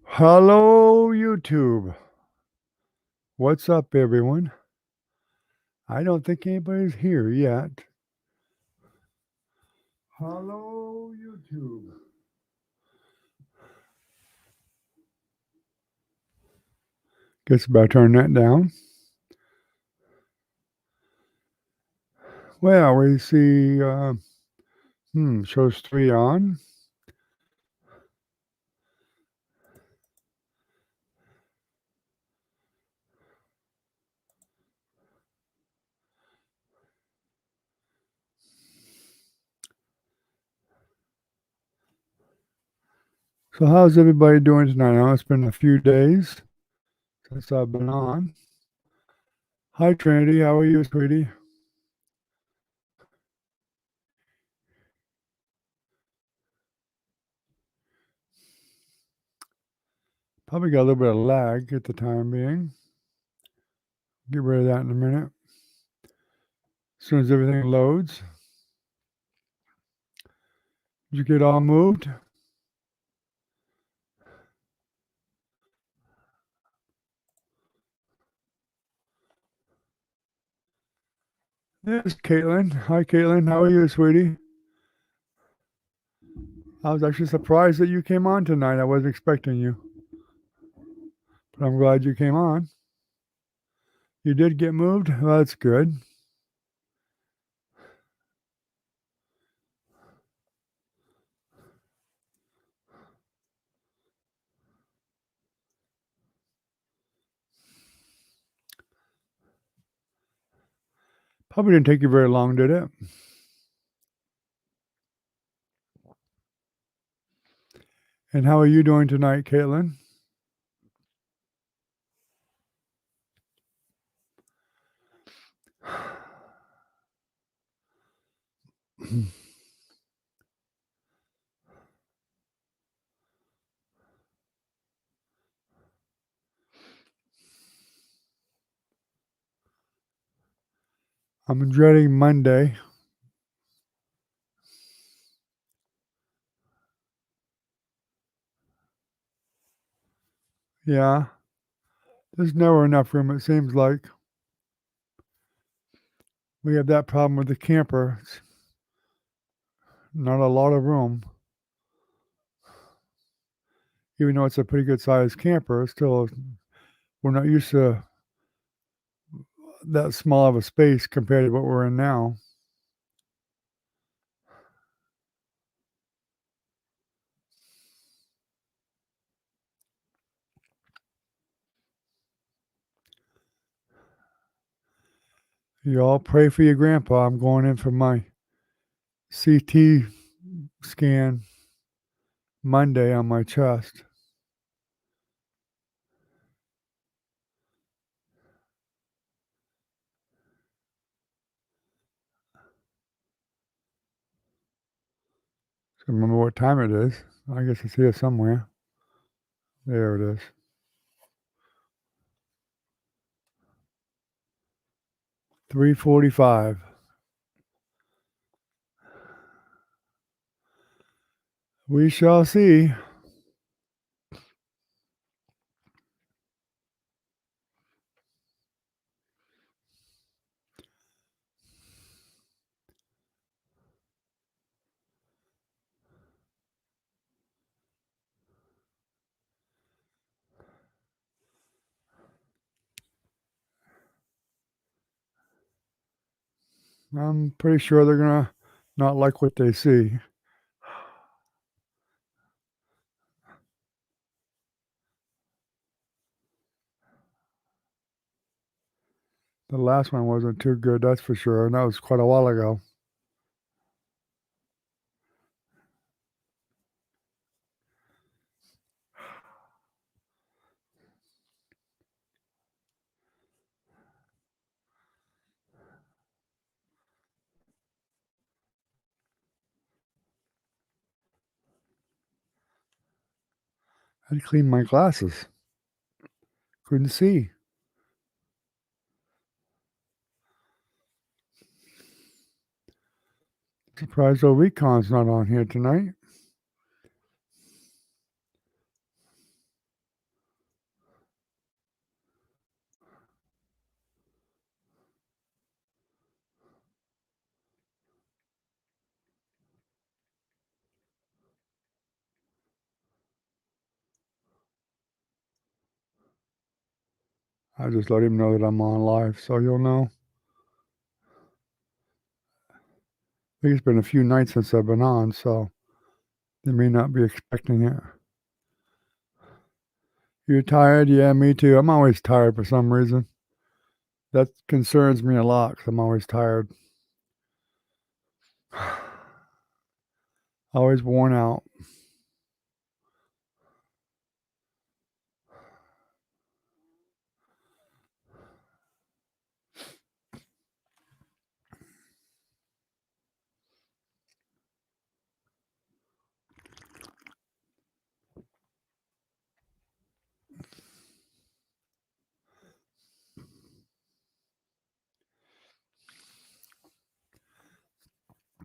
Hello, YouTube. What's up, everyone? I don't think anybody's here yet. Hello, YouTube. Guess about turn that down. Well, we see, shows 3 on. So how's everybody doing tonight? I know it's been a few days since I've been on. Hi, Trinity. How are you, sweetie? Probably got a little bit of lag at the time being. Get rid of that in a minute. As soon as everything loads. Did you get all moved? There's Caitlin. Hi, Caitlin. How are you, sweetie? I was actually surprised that you came on tonight. I wasn't expecting you, but I'm glad you came on. You did get moved? Well, that's good. Probably didn't take you very long, did it? And how are you doing tonight, Caitlin? I'm dreading Monday. Yeah, there's never enough room, it seems like. We have that problem with the camper. It's not a lot of room. Even though it's a pretty good sized camper, still, we're not used to that small of a space compared to what we're in now. You all pray for your grandpa. I'm going in for my CT scan Monday on my chest. So remember what time it is. I guess it's here somewhere. There it is. 3:45. We shall see. I'm pretty sure they're gonna not like what they see. The last one wasn't too good, that's for sure, and that was quite a while ago. I had to clean my glasses. Couldn't see. Surprised old Recon's not on here tonight. I just let him know that I'm on live, so you'll know. I think it's been a few nights since I've been on, so they may not be expecting it. You're tired? Yeah, me too. I'm always tired for some reason. That concerns me a lot because I'm always tired. Always worn out.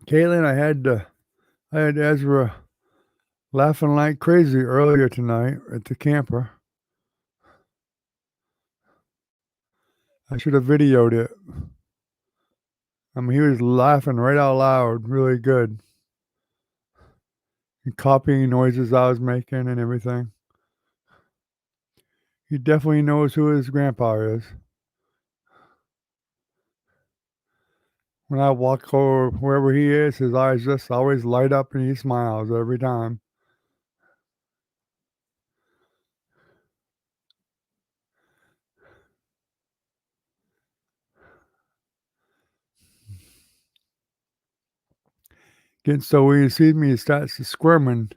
Caitlin, I had Ezra laughing like crazy earlier tonight at the camper. I should have videoed it. I mean, he was laughing right out loud, really good. And copying noises I was making and everything. He definitely knows who his grandpa is. When I walk over wherever he is, his eyes just always light up and he smiles every time. So when he sees me, he starts squirming.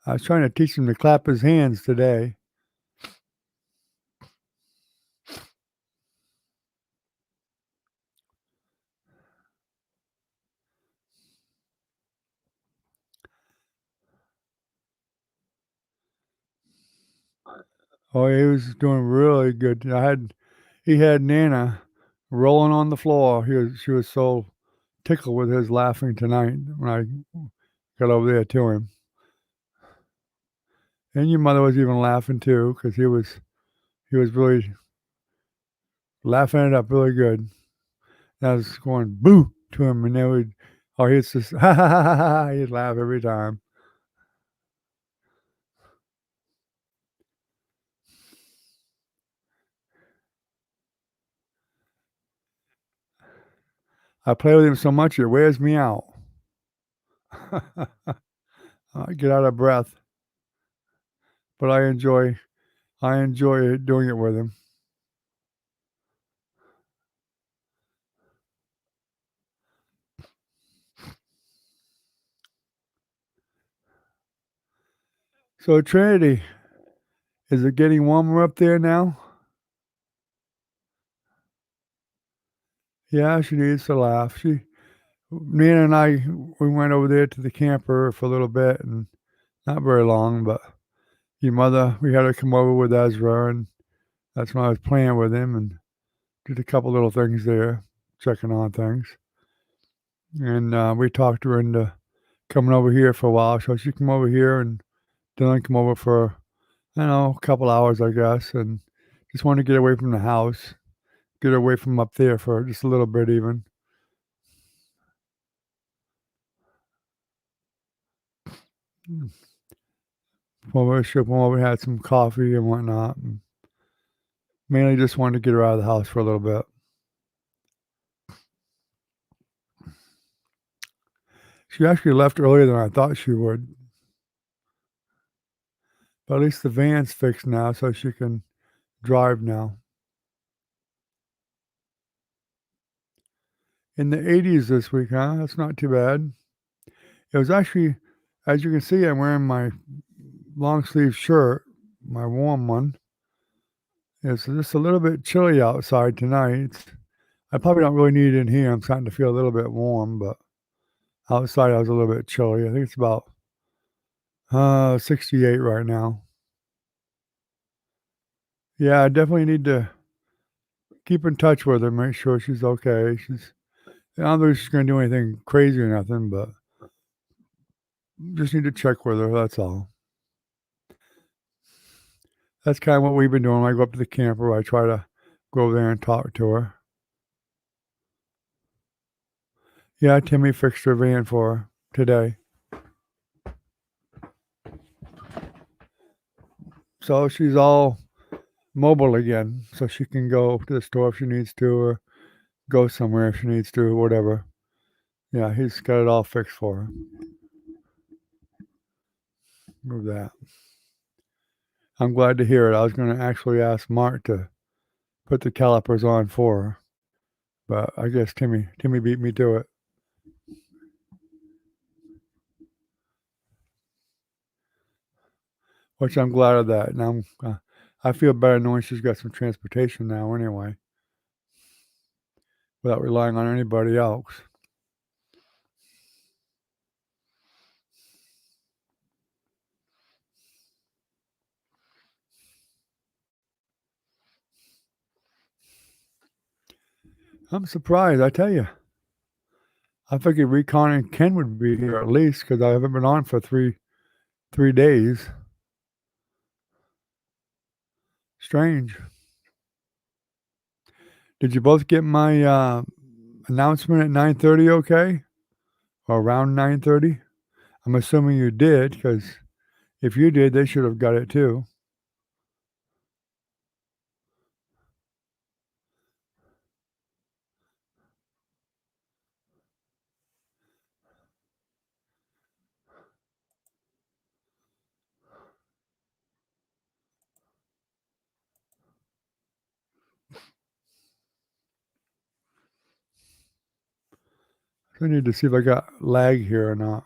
I was trying to teach him to clap his hands today. Oh, he was doing really good. He had Nana rolling on the floor. She was so tickled with his laughing tonight when I got over there to him. And your mother was even laughing too because he was really laughing it up really good. And I was going boo to him, and then he'd just ha ha ha ha ha. He'd laugh every time. I play with him so much it wears me out. I get out of breath, but I enjoy doing it with him. So Trinity, is it getting warmer up there now? Yeah, she needs to laugh. Nina and I, we went over there to the camper for a little bit, and not very long. But your mother, we had her come over with Ezra, and that's when I was playing with him and did a couple little things there, checking on things. And we talked her into coming over here for a while, so she come over here, and Dylan come over for I don't know a couple hours, I guess, and just wanted to get away from the house, get away from up there for just a little bit, even. Well, she come over, had some coffee and whatnot. And mainly just wanted to get her out of the house for a little bit. She actually left earlier than I thought she would. But at least the van's fixed now, so she can drive now. In the 80s this week, huh? That's not too bad. It was actually, as you can see, I'm wearing my long sleeve shirt, my warm one. It's just a little bit chilly outside tonight. I probably don't really need it in here. I'm starting to feel a little bit warm, but outside I was a little bit chilly. I think it's about 68 right now. Yeah, I definitely need to keep in touch with her, make sure she's okay. I don't think she's going to do anything crazy or nothing, but just need to check with her. That's all. That's kind of what we've been doing. When I go up to the camper, I try to go over there and talk to her. Yeah, Timmy fixed her van for her today. So she's all mobile again, so she can go to the store if she needs to, or go somewhere if she needs to, or whatever. Yeah, he's got it all fixed for her. Move that. I'm glad to hear it. I was going to actually ask Mark to put the calipers on for her, but I guess Timmy beat me to it. Which I'm glad of that. Now I feel better knowing she's got some transportation now anyway, without relying on anybody else. I'm surprised, I tell you. I figured Recon and Ken would be here at least because I haven't been on for three days. Strange. Did you both get my announcement at 9:30? Okay, or around 9:30? I'm assuming you did because if you did, they should have got it too. I need to see if I got lag here or not.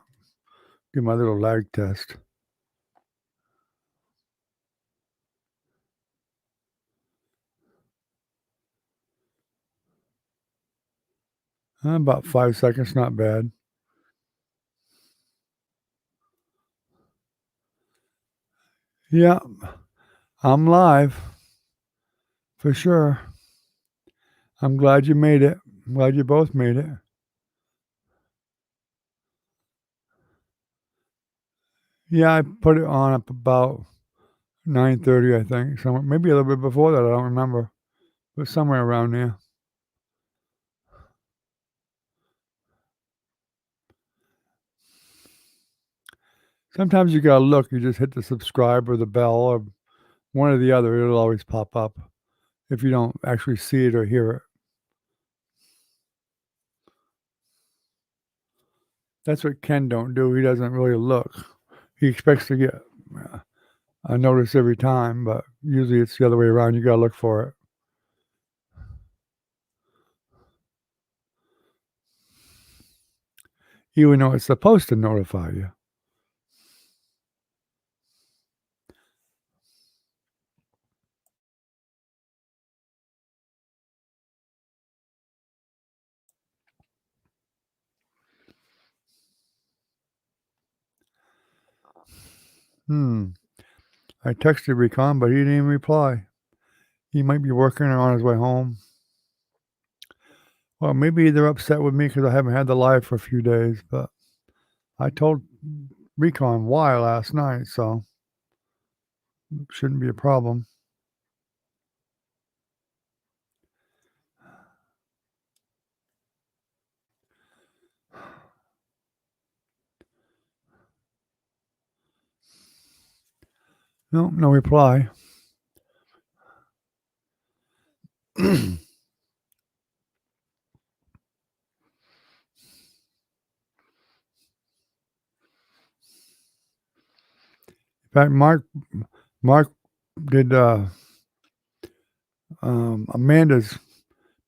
Do my little lag test. About 5 seconds, not bad. Yeah, I'm live for sure. I'm glad you made it. I'm glad you both made it. Yeah, I put it on up about 9:30, I think. Somewhere, maybe a little bit before that. I don't remember, but somewhere around there. Sometimes you gotta look. You just hit the subscribe or the bell or one or the other. It'll always pop up if you don't actually see it or hear it. That's what Ken don't do. He doesn't really look. He expects to get a notice every time, but usually it's the other way around. You gotta look for it. Even though it's supposed to notify you. I texted Recon, but he didn't even reply. He might be working or on his way home. Well, maybe they're upset with me because I haven't had the live for a few days, but I told Recon why last night, so shouldn't be a problem. No, no reply. In fact, Mark did Amanda's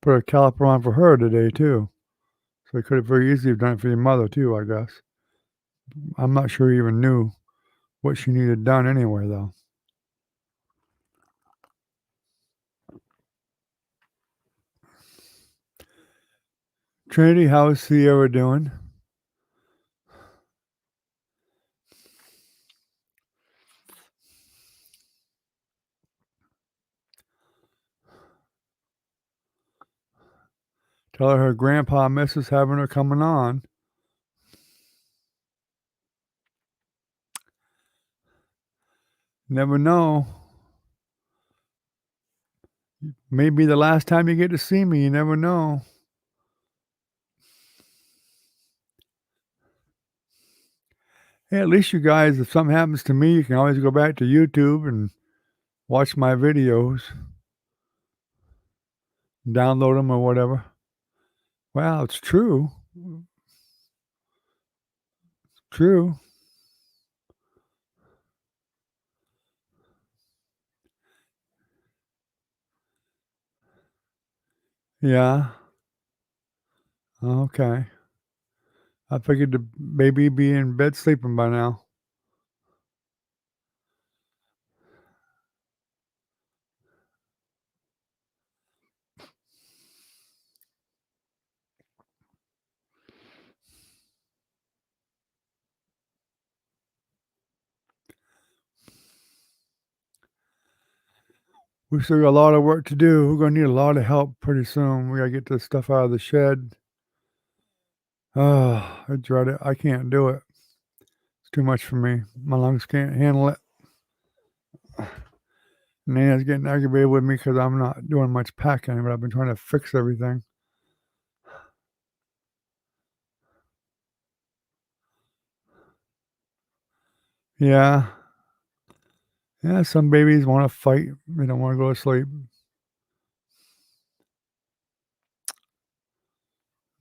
put a caliper on for her today too. So he could have very easily have done it for your mother too, I guess. I'm not sure he even knew what she needed done anyway, though. Trinity, how's Sierra doing? Tell her grandpa misses having her coming on. Never know. Maybe the last time you get to see me. You never know. Hey, at least you guys, if something happens to me, you can always go back to YouTube and watch my videos, download them or whatever. Well, it's true. True. Yeah. Okay. I figured the baby be in bed sleeping by now. We still got a lot of work to do. We're gonna need a lot of help pretty soon. We gotta get this stuff out of the shed. I dread it. I can't do it. It's too much for me. My lungs can't handle it. Nana's getting aggravated with me because I'm not doing much packing, but I've been trying to fix everything. Yeah. Yeah, some babies wanna fight. They don't wanna go to sleep.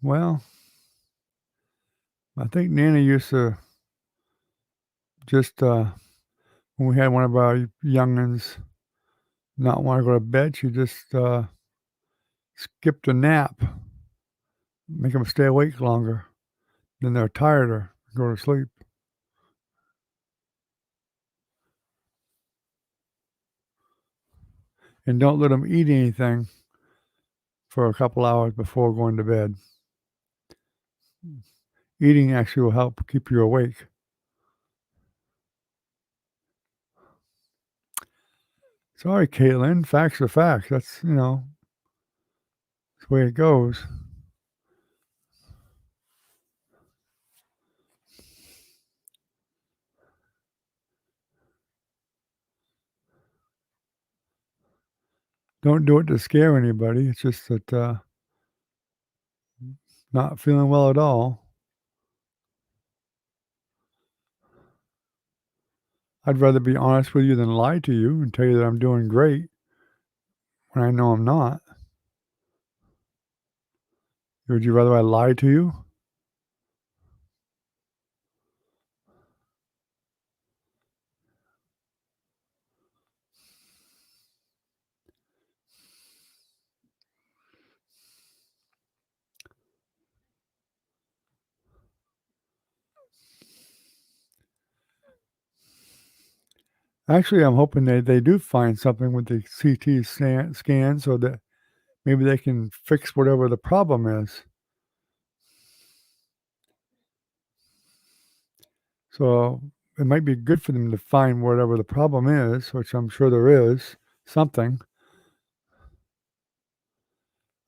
Well, I think Nana used to just, when we had one of our young'uns not wanna go to bed, she just, skipped a nap, make them stay awake longer. Then they're tireder, go to sleep. And don't let them eat anything for a couple hours before going to bed. Eating actually will help keep you awake. Sorry, Caitlin, facts are facts. That's, that's the way it goes. Don't do it to scare anybody. It's just that, not feeling well at all. I'd rather be honest with you than lie to you and tell you that I'm doing great when I know I'm not. Would you rather I lie to you? Actually, I'm hoping they do find something with the CT scan so that maybe they can fix whatever the problem is. So it might be good for them to find whatever the problem is, which I'm sure there is something.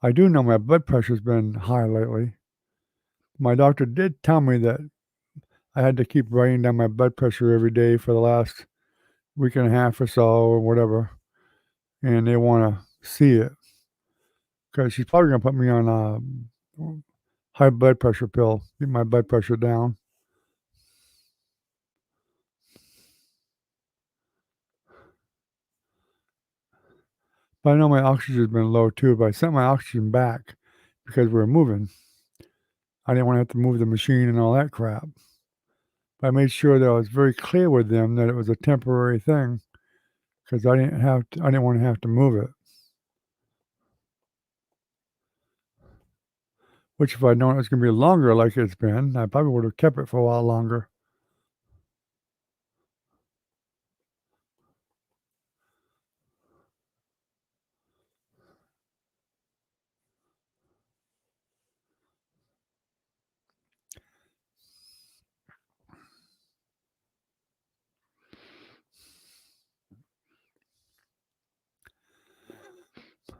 I do know my blood pressure's been high lately. My doctor did tell me that I had to keep writing down my blood pressure every day for the last week and a half or so or whatever, and they wanna see it because she's probably gonna put me on a high blood pressure pill, keep my blood pressure down. But I know my oxygen's been low too, but I sent my oxygen back because we were moving. I didn't wanna have to move the machine and all that crap. But I made sure that I was very clear with them that it was a temporary thing because I didn't wanna have to move it, which if I'd known it was gonna be longer like it's been, I probably would have kept it for a while longer.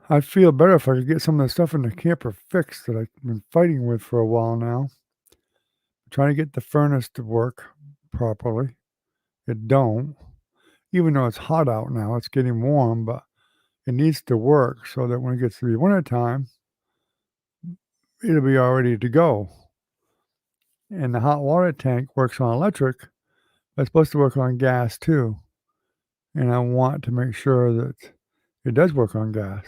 I'd feel better if I could get some of the stuff in the camper fixed that I've been fighting with for a while now. Trying to get the furnace to work properly. It don't. Even though it's hot out now, it's getting warm, but it needs to work so that when it gets to be wintertime, it'll be all ready to go. And the hot water tank works on electric, but it's supposed to work on gas too. and I want to make sure that it does work on gas.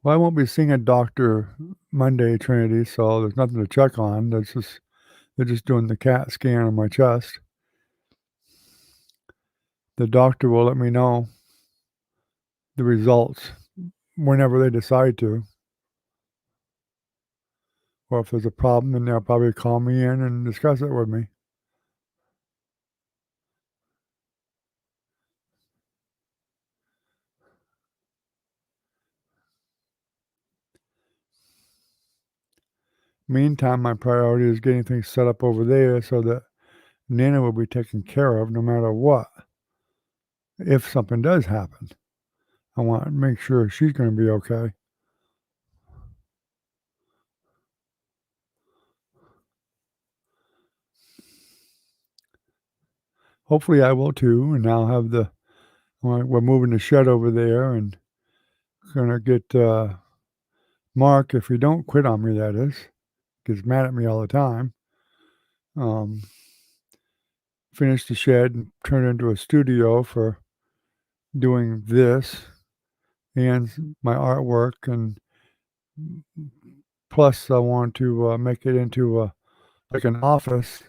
Well, I won't be seeing a doctor Monday, Trinity, so there's nothing to check on. They're just doing the CAT scan on my chest. The doctor will let me know the results whenever they decide to, or if there's a problem, then they'll probably call me in and discuss it with me. Meantime, my priority is getting things set up over there so that Nana will be taken care of no matter what. If something does happen, I want to make sure she's going to be okay. Hopefully, I will too, and I'll have we're moving the shed over there and gonna get Mark, if he don't quit on me, that is, gets mad at me all the time. Um, Finish the shed and turn it into a studio for doing this and my artwork, and plus I want to make it into like an office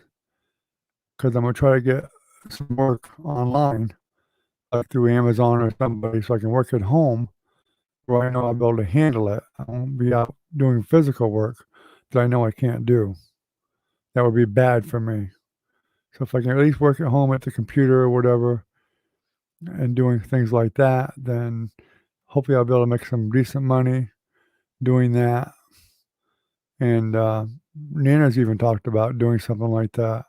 because I'm gonna try to get some work online, like through Amazon or somebody, so I can work at home where I know I'll be able to handle it. I won't be out doing physical work that I know I can't do. That would be bad for me. So if I can at least work at home at the computer or whatever and doing things like that, then hopefully I'll be able to make some decent money doing that. And Nana's even talked about doing something like that.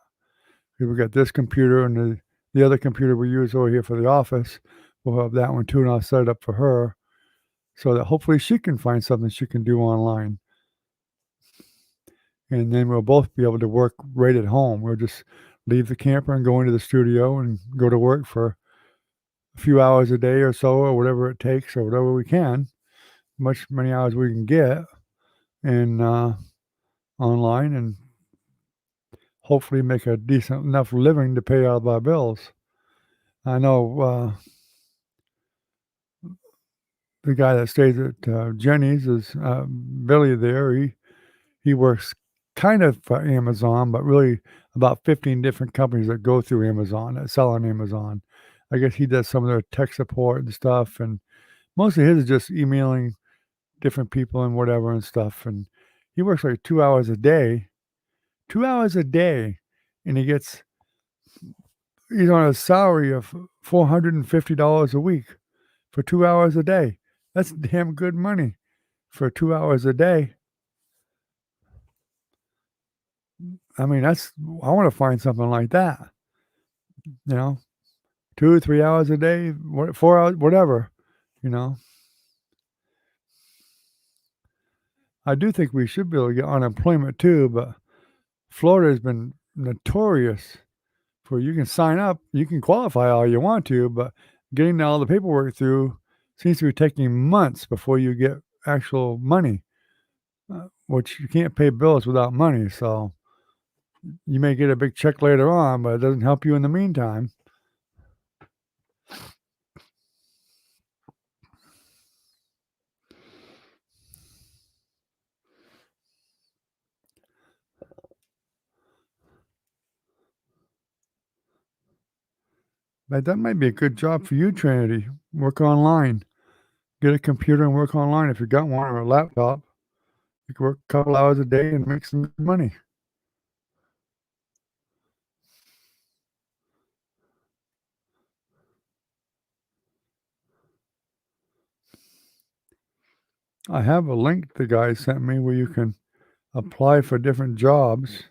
We got this computer and the other computer we use over here for the office. We'll have that one too, and I'll set it up for her so that hopefully she can find something she can do online. And then we'll both be able to work right at home. We'll just leave the camper and go into the studio and go to work for a few hours a day or so, or whatever it takes, or whatever we can, many hours we can get, and online, and hopefully make a decent enough living to pay all of our bills. I know the guy that stays at Jenny's is Billy there. He works kind of for Amazon, but really about 15 different companies that go through Amazon, that sell on Amazon. I guess he does some of their tech support and stuff, and most of his is just emailing different people and whatever and stuff. And he works like 2 hours a day, 2 hours a day, and he's on a salary of $450 a week for 2 hours a day. That's damn good money for 2 hours a day. I mean, I want to find something like that, you know, 2 or 3 hours a day, 4 hours, whatever, you know. I do think we should be able to get unemployment too, but Florida has been notorious for you can sign up, you can qualify all you want to, but getting all the paperwork through seems to be taking months before you get actual money, which you can't pay bills without money. So you may get a big check later on, but it doesn't help you in the meantime. But that might be a good job for you, Trinity. Work online. Get a computer and work online if you got one or a laptop. You can work a couple hours a day and make some good money. I have a link the guy sent me where you can apply for different jobs.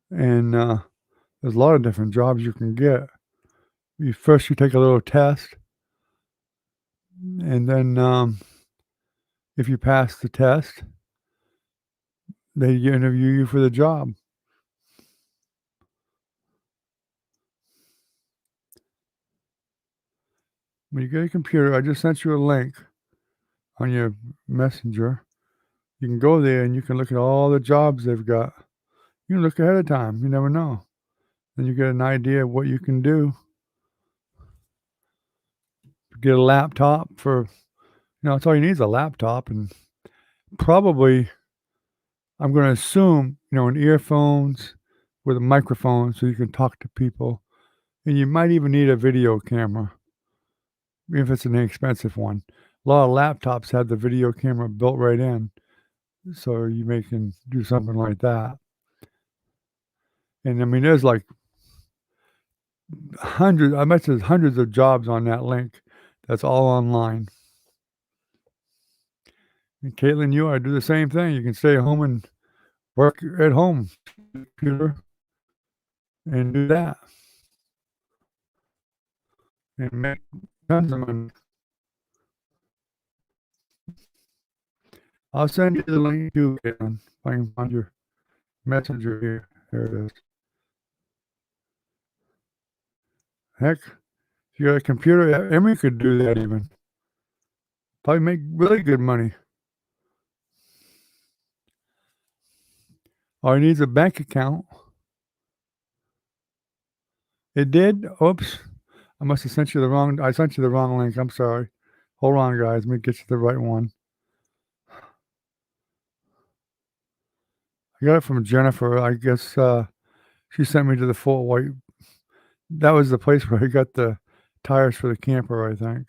And there's a lot of different jobs you can get. You take a little test, and then if you pass the test, they interview you for the job. When you get a computer, I just sent you a link on your messenger. You can go there and you can look at all the jobs they've got. You can look ahead of time. You never know. Then you get an idea of what you can do. Get a laptop for, that's all you need is a laptop, and probably, I'm going to assume, an earphones with a microphone so you can talk to people. And you might even need a video camera, if it's an inexpensive one. A lot of laptops have the video camera built right in, so you can do something like that. And I mean, there's like I bet there's hundreds of jobs on that link. That's all online. And Caitlin, you ought to do the same thing. You can stay home and work at home, computer, and do that, and make tons of money. I'll send you the link too, Caitlin, if I can find your messenger here. There it is. Heck, if you got a computer, Emery could do that even. Probably make really good money. All he needs a bank account. It did? Oops. I must have sent you the wrong link. I'm sorry. Hold on, guys. Let me get you the right one. I got it from Jennifer. I guess she sent me to the Fort White. That was the place where I got the tires for the camper, I think.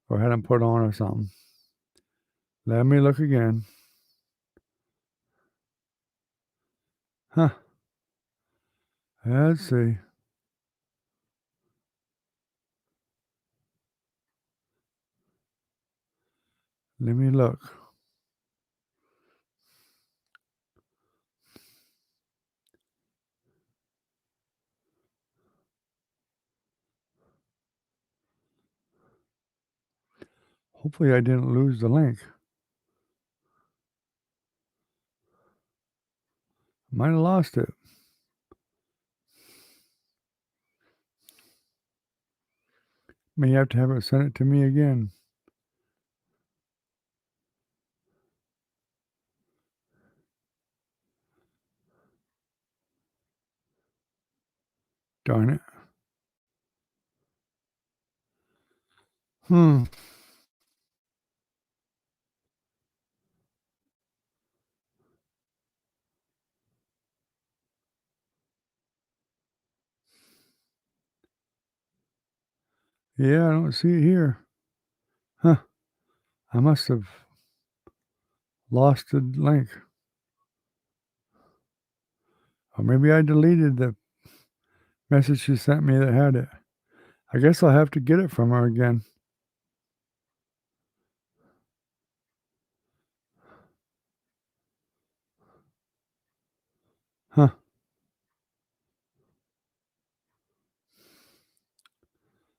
Or had them put on or something. Let me look again. Huh. Let's see. Let me look. Hopefully I didn't lose the link. Might have lost it. May have to have it send it to me again. Darn it. Hmm. Yeah, I don't see it here. Huh. I must have lost the link. Or maybe I deleted the message she sent me that had it. I guess I'll have to get it from her again. Huh.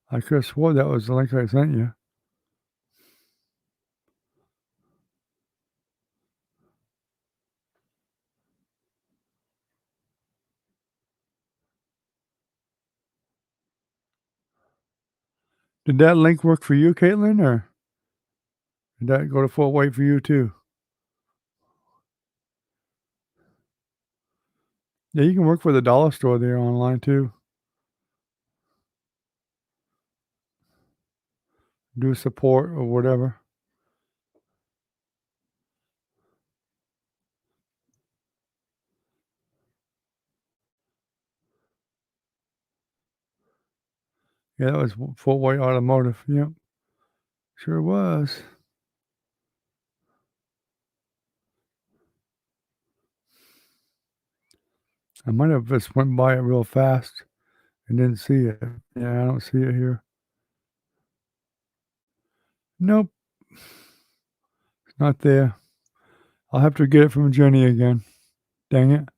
I could have swore that was the link I sent you. Did that link work for you, Caitlin, or did that go to Fort White for you too? Yeah, you can work for the dollar store there online too. Do support or whatever. Yeah, that was Fort White Automotive. Yep. Sure was. I might have just went by it real fast and didn't see it. Yeah, I don't see it here. Nope. It's not there. I'll have to get it from Jenny again. Dang it.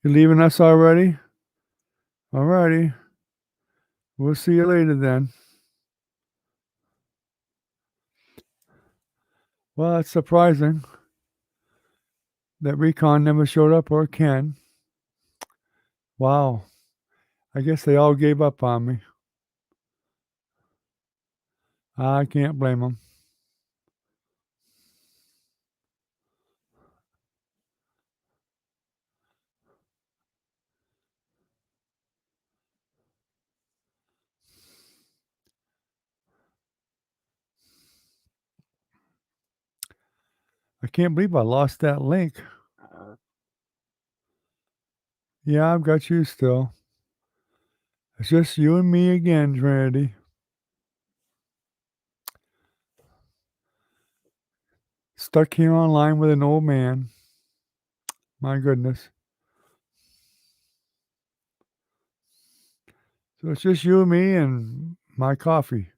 You leaving us already? Alrighty. We'll see you later then. Well, it's surprising that Recon never showed up, or Ken. Wow. I guess they all gave up on me. I can't blame them. I can't believe I lost that link. Yeah, I've got you still. It's just you and me again, Trinity. Stuck here online with an old man. My goodness. So it's just you and me and my coffee.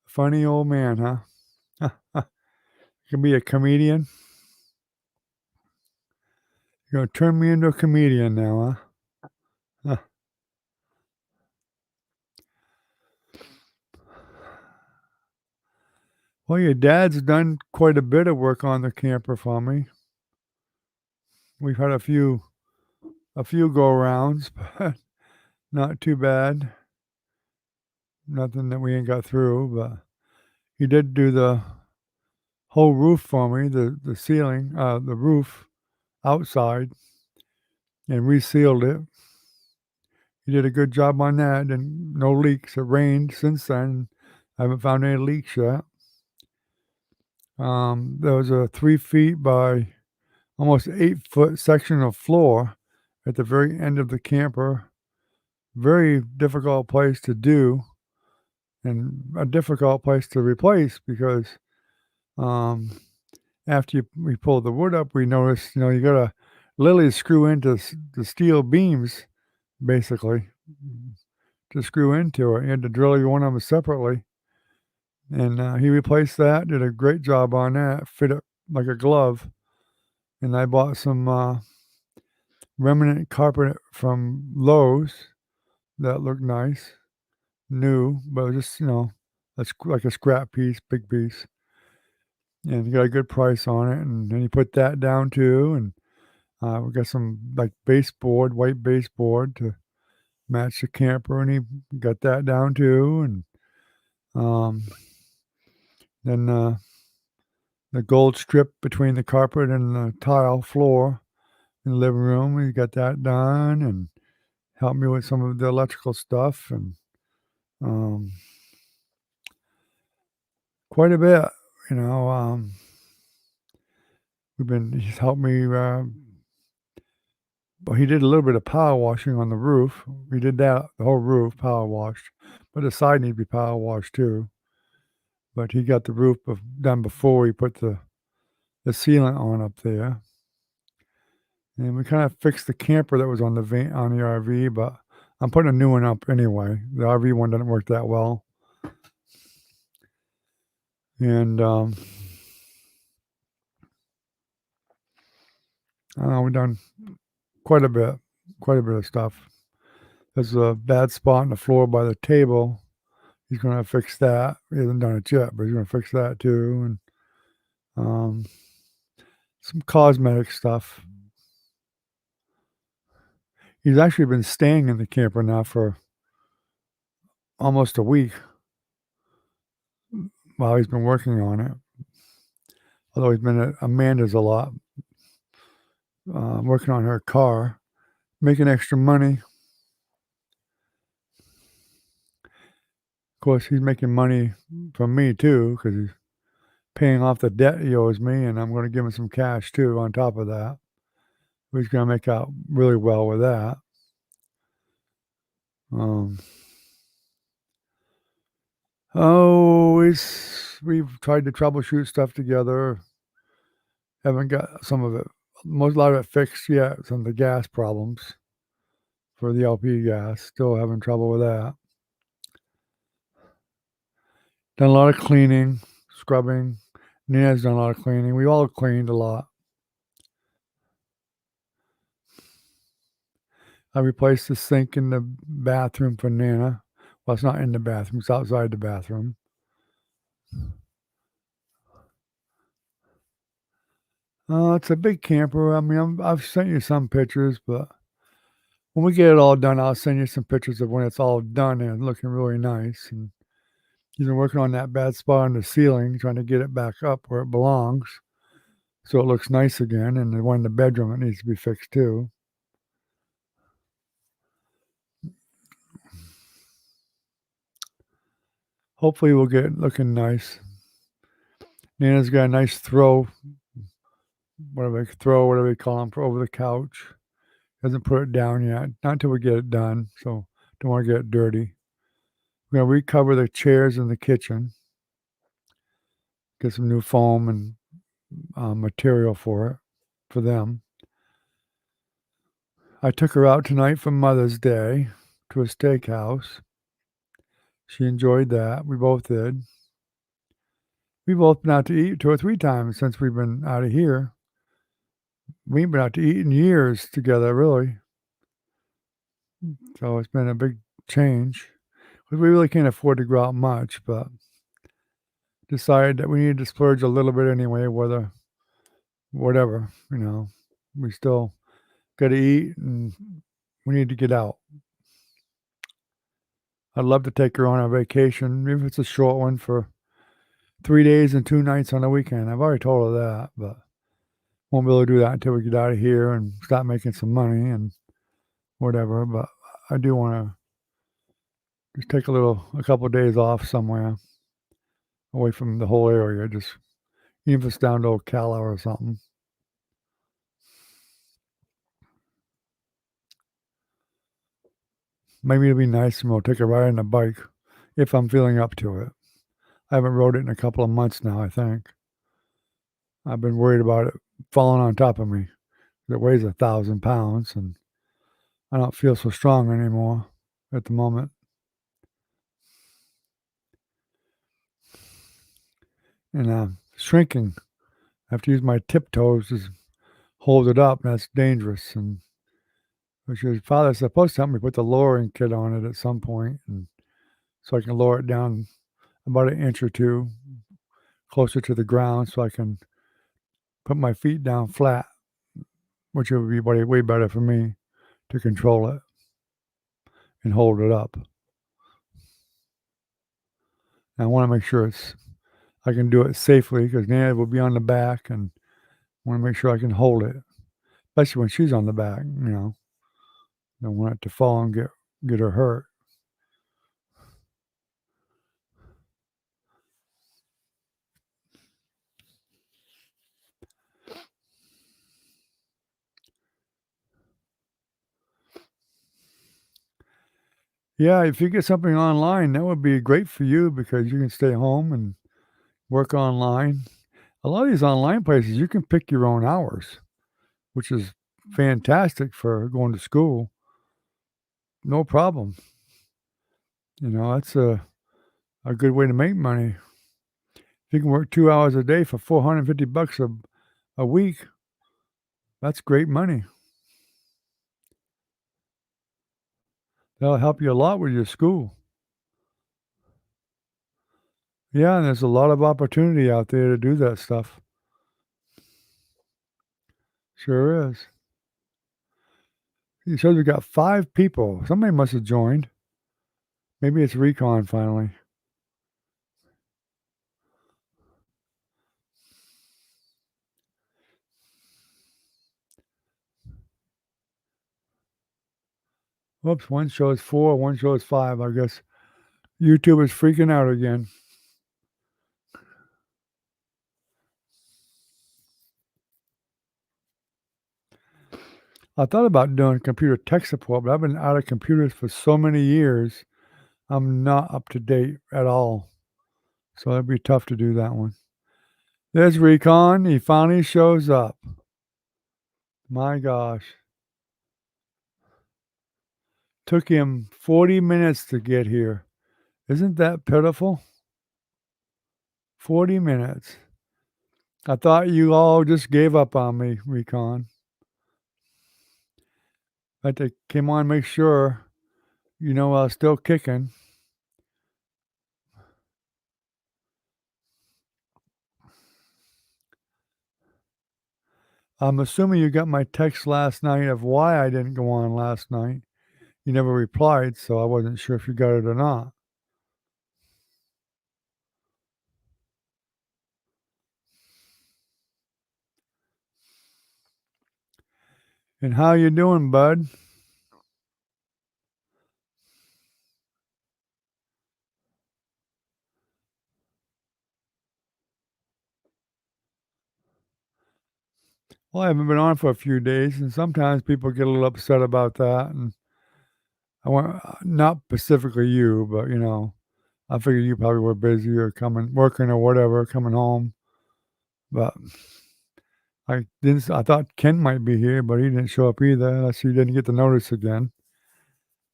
Funny old man, huh? You can be a comedian. You're gonna turn me into a comedian now, huh? Well, your dad's done quite a bit of work on the camper for me. We've had a few go rounds, but not too bad. Nothing that we ain't got through, but he did do the whole roof for me, the ceiling, the roof outside, and resealed it. He did a good job on that, and no leaks. It rained since then. I haven't found any leaks yet. There was a 3 feet by almost 8 foot section of floor at the very end of the camper. Very difficult place to do, and a difficult place to replace because um, after we pulled the wood up, we noticed, you gotta literally screw into the steel beams, basically, to screw into it. You had to drill every one of them separately. And he replaced that, did a great job on that, fit it like a glove. And I bought some remnant carpet from Lowe's that looked nice, new, but it was just, that's like a scrap piece, big piece. And he got a good price on it. And then he put that down too. And we got some like baseboard, white baseboard to match the camper. And he got that down too. And um, then the gold strip between the carpet and the tile floor in the living room, we got that done, and helped me with some of the electrical stuff, and um, quite a bit. You know, he's helped me. But he did a little bit of power washing on the roof. We did that, the whole roof power washed, but the side need to be power washed too. But he got the roof done before he put the sealant on up there. And we kind of fixed the camper that was on on the RV, but I'm putting a new one up anyway. The RV one didn't work that well. And I don't know, we've done quite a bit, quite a bit of stuff. There's a bad spot on the floor by the table. He's gonna fix that. He hasn't done it yet, but he's gonna fix that too. And um, some cosmetic stuff. He's actually been staying in the camper now for almost a week while he's been working on it. Although he's been at Amanda's a lot, working on her car, making extra money. Of course, he's making money from me too because he's paying off the debt he owes me, and I'm going to give him some cash too on top of that. He's going to make out really well with that. Um, we've tried to troubleshoot stuff together. Haven't got some of it, a lot of it fixed yet. Some of the gas problems for the LP gas, still having trouble with that. Done a lot of cleaning, scrubbing. Nina's done a lot of cleaning. We all cleaned a lot. I replaced the sink in the bathroom for Nana. Well, it's not in the bathroom, it's outside the bathroom. It's a big camper. I mean, I've sent you some pictures, but when we get it all done, I'll send you some pictures of when it's all done and looking really nice. And he's been working on that bad spot on the ceiling, trying to get it back up where it belongs, so it looks nice again. And the one in the bedroom, it needs to be fixed too. Hopefully, we'll get it looking nice. Nana's got a nice whatever they call them, for over the couch. Hasn't put it down yet. Not until we get it done, so don't want to get it dirty. We're gonna recover the chairs in the kitchen, get some new foam and material for them. I took her out tonight for Mother's Day to a steakhouse. She enjoyed that. We both did. We've both been out to eat 2 or 3 times since we've been out of here. We ain't been out to eat in years together, really. So it's been a big change. 'Cause we really can't afford to go out much, but decided that we needed to splurge a little bit anyway, whatever, we still gotta eat and we need to get out. I'd love to take her on a vacation, even if it's a short one for 3 days and 2 nights on the weekend. I've already told her that, but won't be able to do that until we get out of here and start making some money and whatever, but I do wanna just take a couple of days off somewhere away from the whole area, just even if it's down to Ocala or something. Maybe it'll be nice and we'll take a ride on a bike if I'm feeling up to it. I haven't rode it in a couple of months now, I think. I've been worried about it falling on top of me. It weighs 1,000 pounds, and I don't feel so strong anymore at the moment. And shrinking. I have to use my tiptoes to hold it up, and that's dangerous. And which your father's supposed to help me put the lowering kit on it at some point, and so I can lower it down about an inch or two closer to the ground, so I can put my feet down flat, which would be way better for me to control it and hold it up. And I want to make sure I can do it safely because Nana will be on the back, and I want to make sure I can hold it, especially when she's on the back. Don't want it to fall and get her hurt. Yeah, if you get something online, that would be great for you because you can stay home and work online. A lot of these online places, you can pick your own hours, which is fantastic for going to school. No problem. That's a good way to make money. If you can work 2 hours a day for $450 a week, that's great money. That'll help you a lot with your school. Yeah, and there's a lot of opportunity out there to do that stuff. Sure is. He says we got 5 people. Somebody must have joined. Maybe it's Recon finally. Whoops, one shows 4, one shows 5. I guess YouTube is freaking out again. I thought about doing computer tech support, but I've been out of computers for so many years, I'm not up to date at all. So it'd be tough to do that one. There's Recon. He finally shows up. My gosh. Took him 40 minutes to get here. Isn't that pitiful? 40 minutes. I thought you all just gave up on me, Recon. But they came on, make sure, I was still kicking. I'm assuming you got my text last night of why I didn't go on last night. You never replied, so I wasn't sure if you got it or not. And how you doing, bud? Well, I haven't been on for a few days, and sometimes people get a little upset about that. And I want not specifically you, but I figured you probably were busy or coming working or whatever, coming home. But I didn't. I thought Ken might be here, but he didn't show up either. Unless he didn't get the notice again.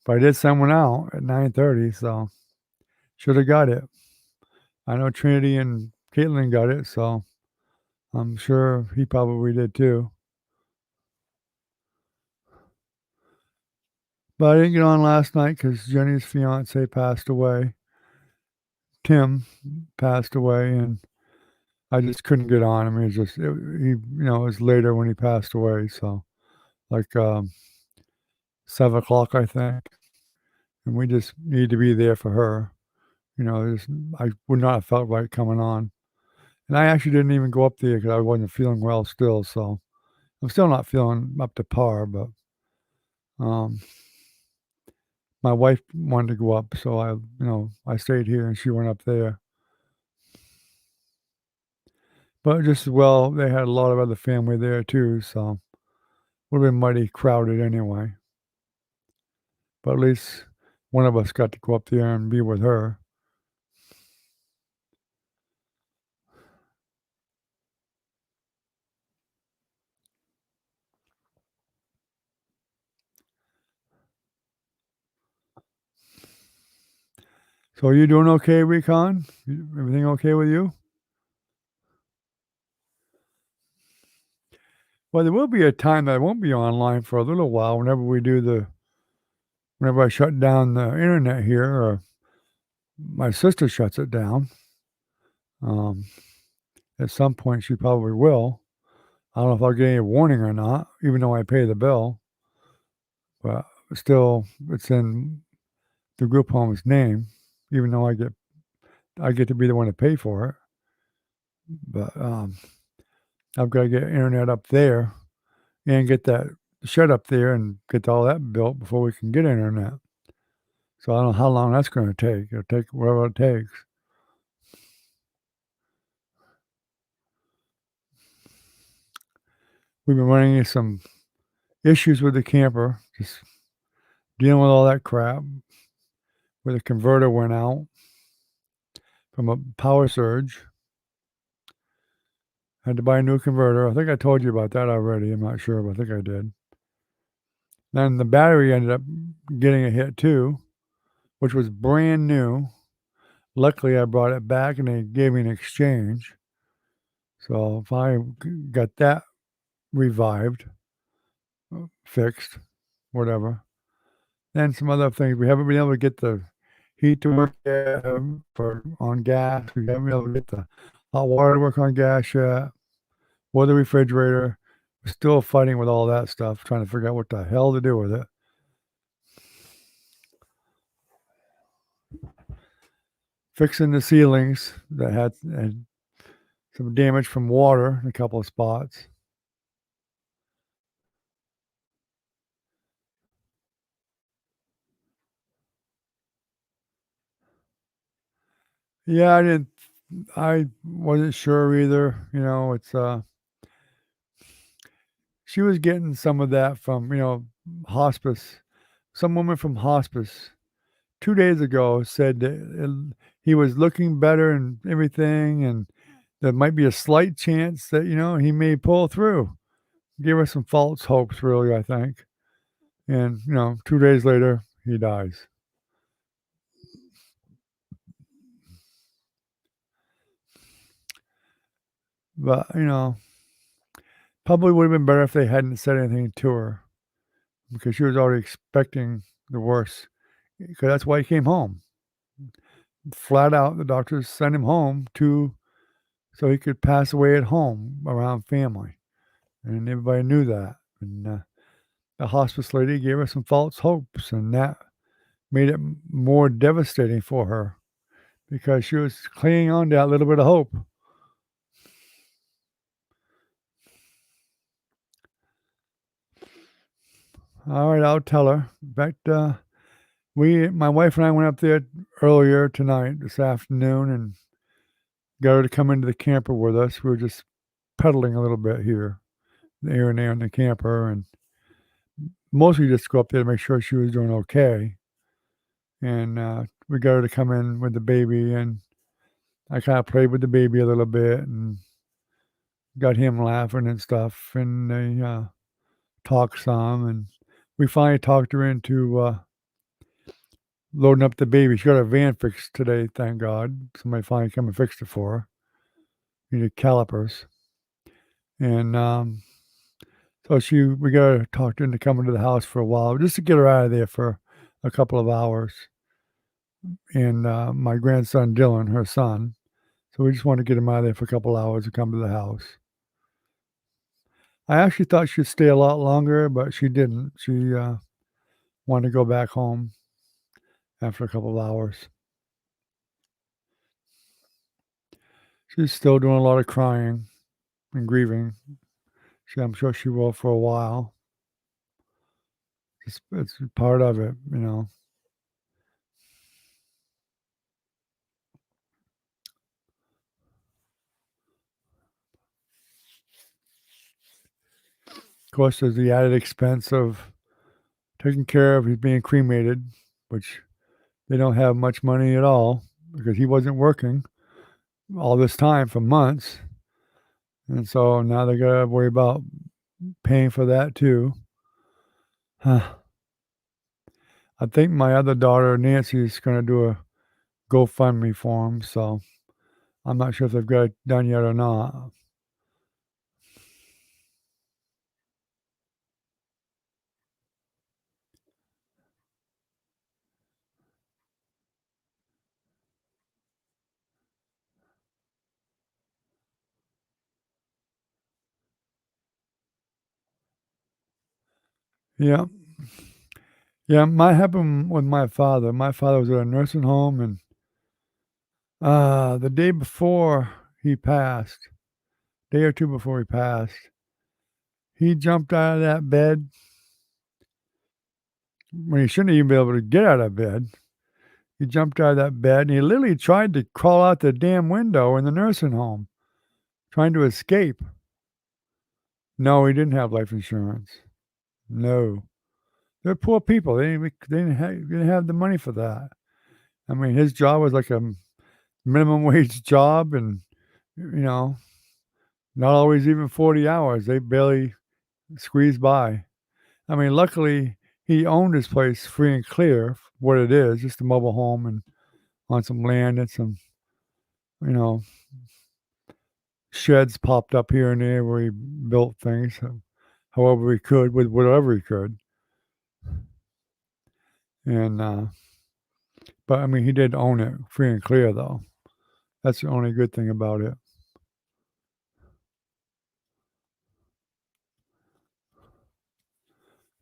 But I did send one out at 9:30, so should have got it. I know Trinity and Caitlin got it, so I'm sure he probably did too. But I didn't get on last night because Jenny's fiance passed away. Tim passed away, and I just couldn't get on. I mean, it was later when he passed away, so like 7 o'clock, I think, and we just need to be there for her. Just, I would not have felt right coming on, and I actually didn't even go up there because I wasn't feeling well still. So I'm still not feeling up to par, but um, my wife wanted to go up, so I stayed here and she went up there. But just as well, they had a lot of other family there too, so would have been mighty crowded anyway. But at least one of us got to go up there and be with her. So are you doing okay, Recon? Everything okay with you? Well, there will be a time that I won't be online for a little while whenever I shut down the internet here or my sister shuts it down. Um, at some point, she probably will. I don't know if I'll get any warning or not, even though I pay the bill. But still, it's in the group home's name, even though I get to be the one to pay for it. But I've got to get internet up there and get that shed up there and get all that built before we can get internet. So I don't know how long that's going to take. It'll take whatever it takes. We've been running into some issues with the camper, just dealing with all that crap. Where the converter went out from a power surge. Had to buy a new converter. I think I told you about that already. I'm not sure, but I think I did. Then the battery ended up getting a hit too, which was brand new. Luckily, I brought it back and they gave me an exchange. So if I got that revived, fixed, whatever. Then some other things. We haven't been able to get the heat to work yet for on gas. We haven't been able to get the hot water to work on gas yet, or the refrigerator. We're still fighting with all that stuff, trying to figure out what the hell to do with it. Fixing the ceilings that had some damage from water in a couple of spots. Yeah, I wasn't sure either. She was getting some of that from, hospice. Some woman from hospice 2 days ago said that he was looking better and everything, and there might be a slight chance that, he may pull through. Gave her some false hopes, really, I think. And, 2 days later, he dies. But, probably would have been better if they hadn't said anything to her. because she was already expecting the worst. Because that's why he came home. Flat out, the doctors sent him home so he could pass away at home around family, and everybody knew that. And the hospice lady gave her some false hopes, and that made it more devastating for her because she was clinging on to that little bit of hope. All right, I'll tell her. In fact, my wife and I went up there earlier tonight, this afternoon, and got her to come into the camper with us. We were just pedaling a little bit here and there in the camper, and mostly just go up there to make sure she was doing okay. And we got her to come in with the baby, and I kind of played with the baby a little bit and got him laughing and stuff. And they talked some, and we finally talked her into loading up the baby. She got her van fixed today, thank God. Somebody finally come and fixed it for her. Needed calipers. And so we got her talked into coming to the house for a while, just to get her out of there for a couple of hours. And my grandson Dylan, her son. So we just wanted to get him out of there for a couple of hours to come to the house. I actually thought she'd stay a lot longer, but she didn't. She wanted to go back home after a couple of hours. She's still doing a lot of crying and grieving. I'm sure she will for a while. It's part of it, you know. Of course, there's the added expense of taking care of he's being cremated, which they don't have much money at all because he wasn't working all this time for months. And so now they got to worry about paying for that too. Huh. I think my other daughter, Nancy, is going to do a GoFundMe for him. So I'm not sure if they've got it done yet or not. Yeah. Yeah, mine happened with my father. My father was at a nursing home, and the day before he passed, day or two before he passed, he jumped out of that bed when he shouldn't even be able to get out of bed. He jumped out of that bed, and he literally tried to crawl out the damn window in the nursing home, trying to escape. No, he didn't have life insurance. No. They're poor people. They didn't have the money for that. I mean, his job was like a minimum wage job, and, you know, not always even 40 hours. They barely squeezed by. I mean, luckily, he owned his place free and clear, what it is, just a mobile home and on some land and some, you know, sheds popped up here and there where he built things however he could with whatever he could. And, but I mean, he did own it free and clear, though. That's the only good thing about it.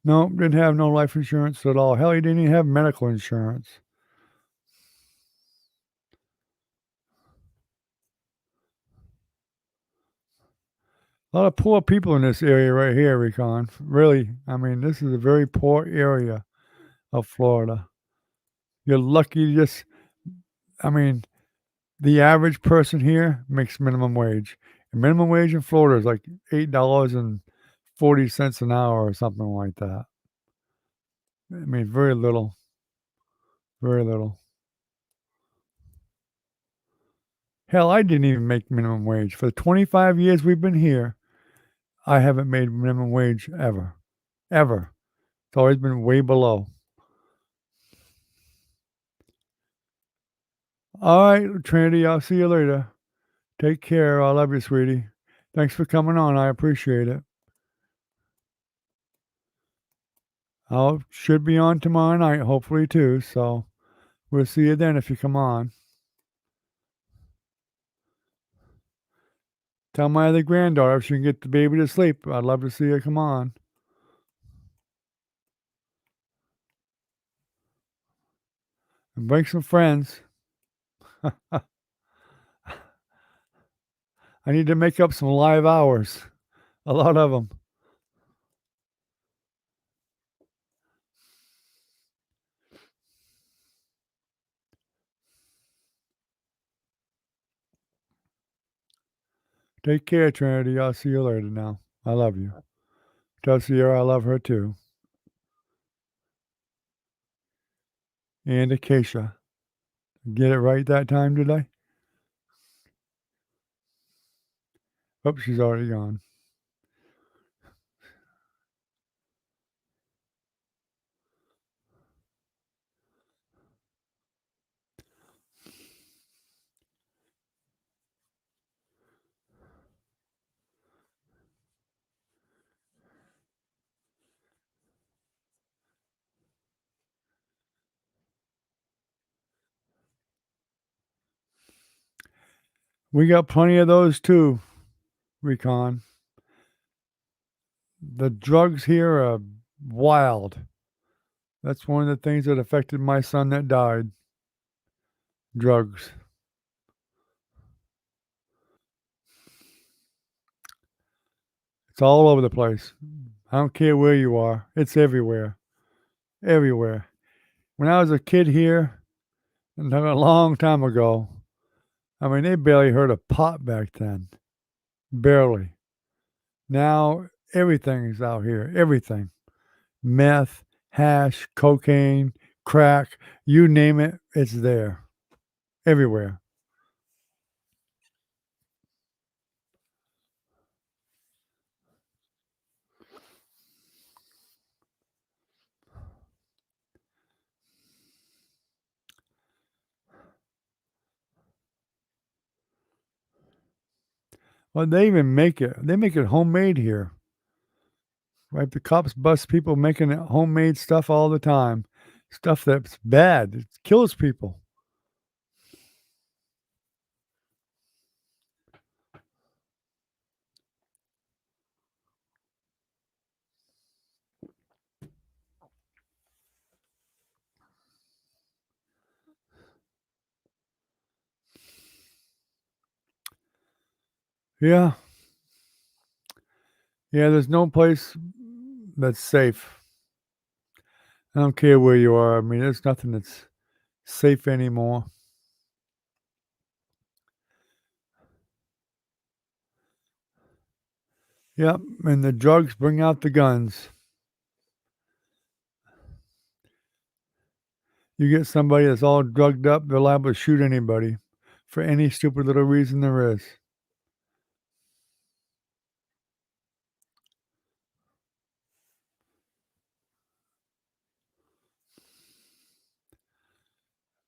No, didn't have no life insurance at all. Hell, he didn't even have medical insurance. A lot of poor people in this area right here, Recon. Really, I mean, this is a very poor area of Florida. You're lucky I mean, the average person here makes minimum wage. And minimum wage in Florida is like $8.40 an hour or something like that. I mean, very little. Very little. Hell, I didn't even make minimum wage. For the 25 years we've been here, I haven't made minimum wage ever. Ever. It's always been way below. All right, Trinity, I'll see you later. Take care. I love you, sweetie. Thanks for coming on. I appreciate it. I should be on tomorrow night, hopefully too. So we'll see you then if you come on. Tell my other granddaughter if she can get the baby to sleep. I'd love to see her come on. And bring some friends. I need to make up some live hours. A lot of them. Take care, Trinity. I'll see you later now. I love you. Tell Sierra I love her too. And Acacia. Get it right that time today? Oh, she's already gone. We got plenty of those too, Recon. The drugs here are wild. That's one of the things that affected my son that died. Drugs. It's all over the place. I don't care where you are. It's everywhere. Everywhere. When I was a kid here, and a long time ago, I mean, they barely heard of pot back then. Barely. Now, everything is out here. Everything. Meth, hash, cocaine, crack, you name it, it's there. Everywhere. Well, they even make it. They make it homemade here. Right? The cops bust people making homemade stuff all the time. Stuff that's bad. It kills people. Yeah. Yeah, there's no place that's safe. I don't care where you are. I mean, there's nothing that's safe anymore. Yep, and the drugs bring out the guns. You get somebody that's all drugged up, they're liable to shoot anybody for any stupid little reason there is.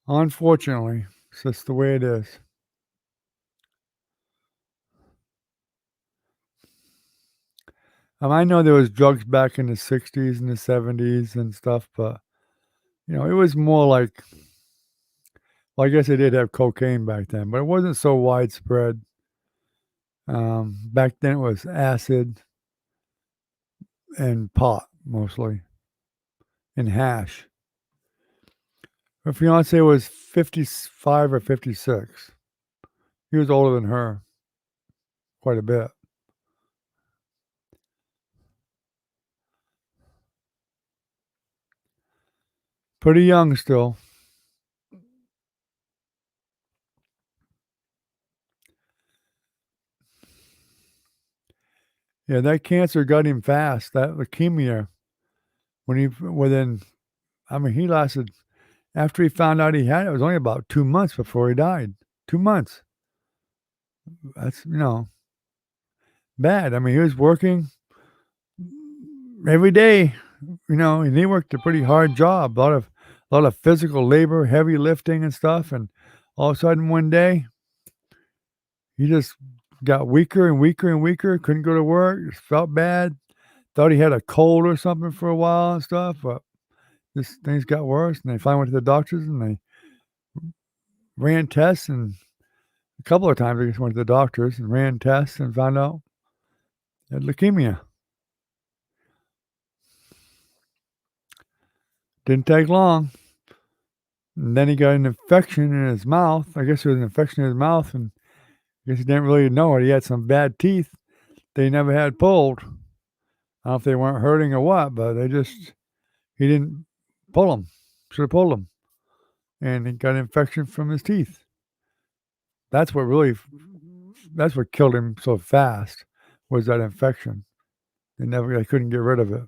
Unfortunately, it's just the way it is. I know there was drugs back in the '60s and the '70s and stuff, but, it was more like well, I guess they did have cocaine back then, but it wasn't so widespread. Back then it was acid and pot mostly, and hash. Her fiance was 55 or 56. He was older than her quite a bit. Pretty young still. Yeah, that cancer got him fast, that leukemia, within I mean, he lasted after he found out he had it, it was only about 2 months before he died. 2 months. That's, bad. I mean, he was working every day, and he worked a pretty hard job, a lot of physical labor, heavy lifting and stuff, and all of a sudden one day, he just got weaker and weaker and weaker, couldn't go to work, just felt bad, thought he had a cold or something for a while and stuff, but just things got worse, and they finally went to the doctors, and they ran tests, and a couple of times they just went to the doctors and ran tests and found out he had leukemia. Didn't take long. And then he got an infection in his mouth. I guess it was an infection in his mouth, and I guess he didn't really know it. He had some bad teeth they never had pulled. I don't know if they weren't hurting or what, but he didn't pull them. Should have pulled them. And he got an infection from his teeth. That's what really, that's what killed him so fast, was that infection. They couldn't get rid of it.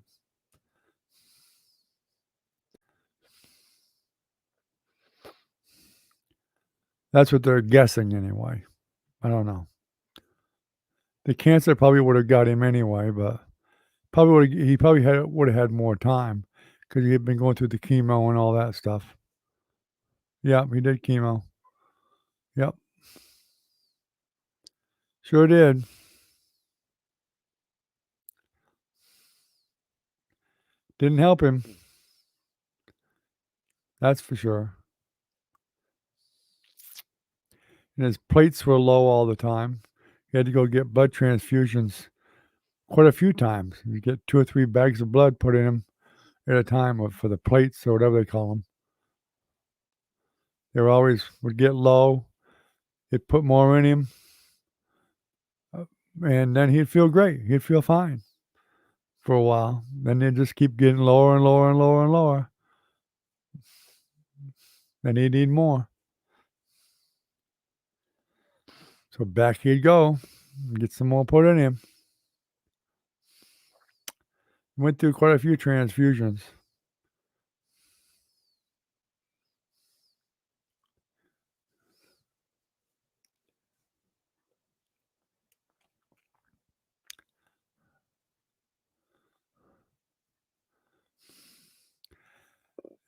That's what they're guessing anyway. I don't know. The cancer probably would have got him anyway, but he probably would have had more time because he had been going through the chemo and all that stuff. Yeah, he did chemo. Yep, sure did. Didn't help him. That's for sure. And his plates were low all the time. He had to go get blood transfusions quite a few times. You get 2 or 3 bags of blood put in him at a time for the plates or whatever they call them. They would get low. They'd put more in him, and then he'd feel great. He'd feel fine for a while. Then they'd just keep getting lower and lower and lower and lower. Then he'd need more. So back he'd go, get some more put in him. Went through quite a few transfusions.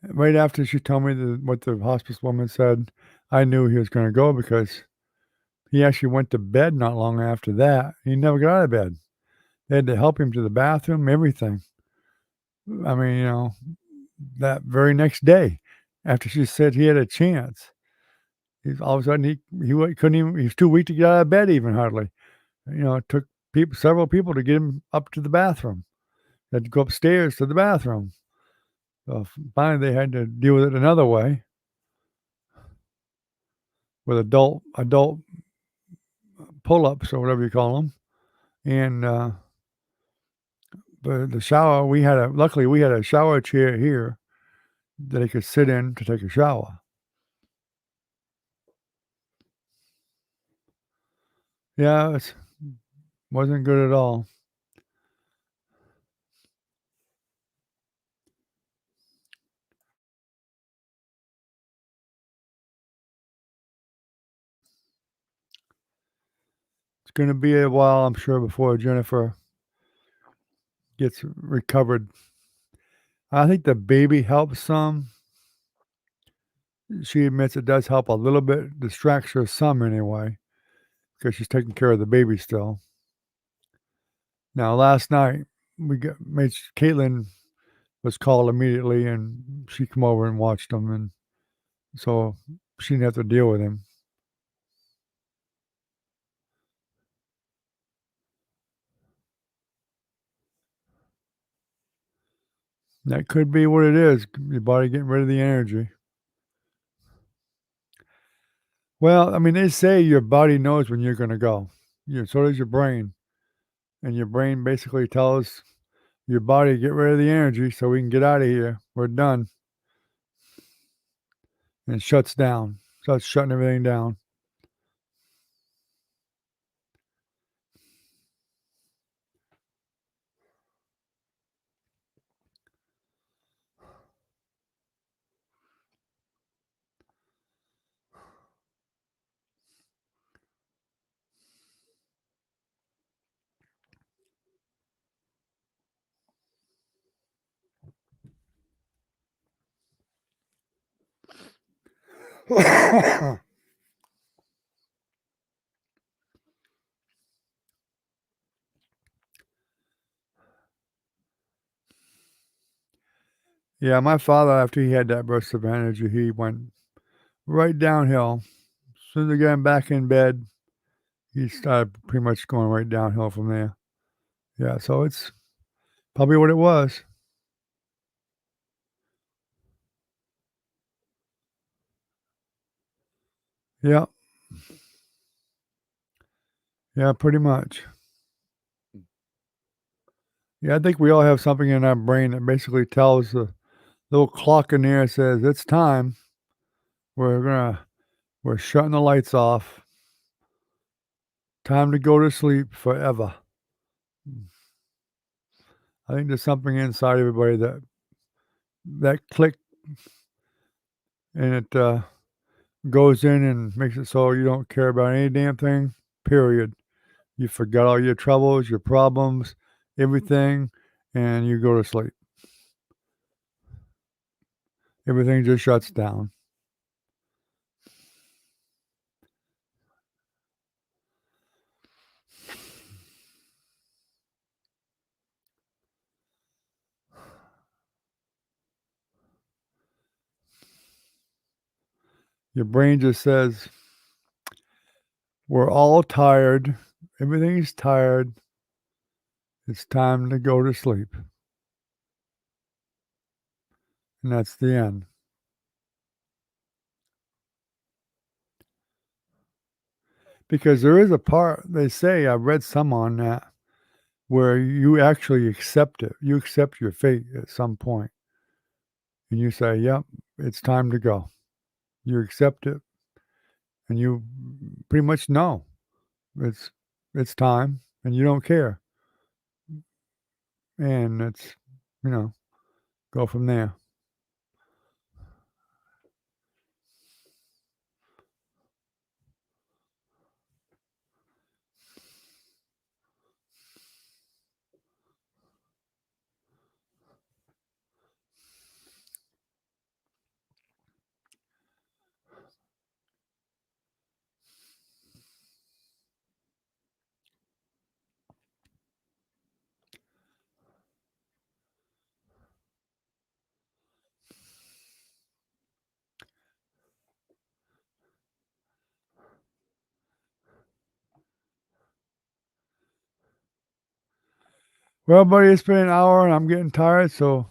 Right after she told me what the hospice woman said, I knew he was going to go because he actually went to bed not long after that. He never got out of bed. They had to help him to the bathroom, everything. I mean, that very next day, after she said he had a chance, all of a sudden couldn't even. He was too weak to get out of bed, even hardly. It took several people to get him up to the bathroom. They had to go upstairs to the bathroom. So finally, they had to deal with it another way, with adult pull-ups or whatever you call them, and the shower. Luckily we had a shower chair here that he could sit in to take a shower. Yeah, it wasn't good at all. It's going to be a while, I'm sure, before Jennifer gets recovered. I think the baby helps some. She admits it does help a little bit, distracts her some anyway, because she's taking care of the baby still. Now, last night, Caitlin was called immediately, and she come over and watched him, and so she didn't have to deal with him. That could be what it is, your body getting rid of the energy. Well, I mean, they say your body knows when you're gonna go. So does your brain, and your brain basically tells your body, "Get rid of the energy so we can get out of here. We're done." And it shuts down, starts shutting everything down. Yeah, my father, after he had that burst of energy, he went right downhill. As soon as I got him back in bed, he started pretty much going right downhill from there. Yeah, so it's probably what it was. Yeah, yeah, pretty much. Yeah, I think we all have something in our brain that basically tells the little clock in there says it's time. We're shutting the lights off. Time to go to sleep forever. I think there's something inside everybody that click and it goes in and makes it so you don't care about any damn thing. Period. You forget all your troubles, your problems, everything, and you go to sleep. Everything just shuts down. Your brain just says, we're all tired. Everything's tired. It's time to go to sleep. And that's the end. Because there is a part, they say, I've read some on that, where you actually accept it. You accept your fate at some point, and you say, yep, it's time to go. You accept it, and you pretty much know it's it's time, and you don't care. And it's, you know, go from there. Well, buddy, it's been an hour, and I'm getting tired, so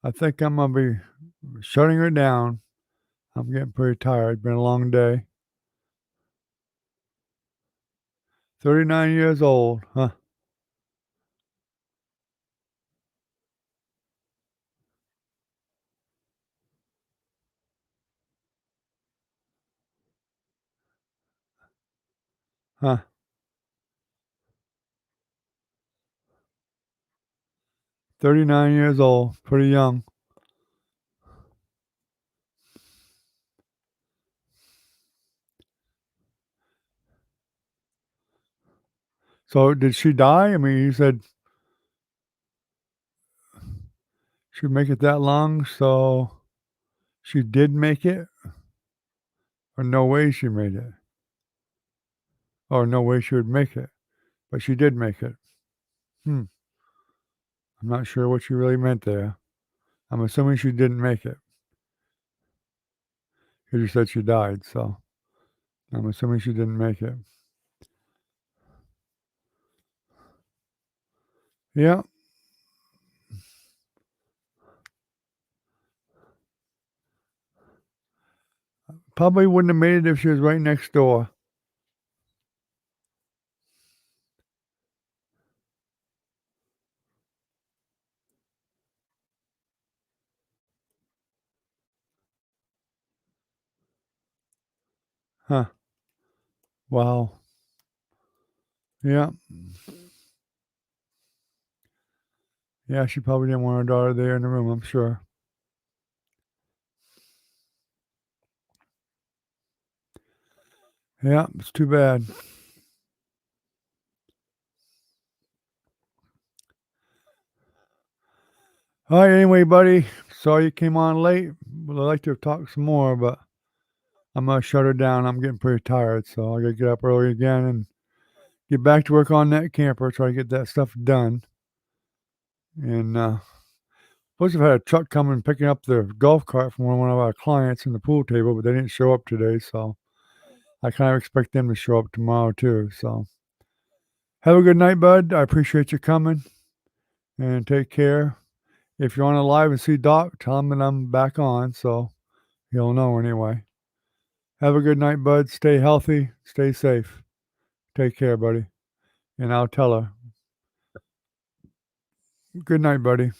I think I'm gonna be shutting her down. I'm getting pretty tired. It's been a long day. 39 years old, huh? Huh? 39 years old, pretty young. So did she die? I mean, you said she'd make it that long, so she did make it? Or no way she made it? Or no way she would make it, but she did make it. Hmm. I'm not sure what she really meant there. I'm assuming she didn't make it because you said she died, so I'm assuming she didn't make it. Yeah, probably wouldn't have made it if she was right next door. Huh. Wow. Yeah. Yeah, she probably didn't want her daughter there in the room, I'm sure. Yeah, it's too bad. All right, anyway, buddy, sorry you came on late. Would like to talk some more, but I'm gonna shut her down. I'm getting pretty tired, so I gotta get up early again and get back to work on that camper, try to get that stuff done. And Supposed to have had a truck coming picking up the golf cart from one of our clients in the pool table, but they didn't show up today, so I kind of expect them to show up tomorrow too. So have a good night, bud. I appreciate you coming, and take care. If you're on a live and see Doc, tell him that I'm back on, so he'll know anyway. Have a good night, bud. Stay healthy. Stay safe. Take care, buddy. And I'll tell her. Good night, buddy.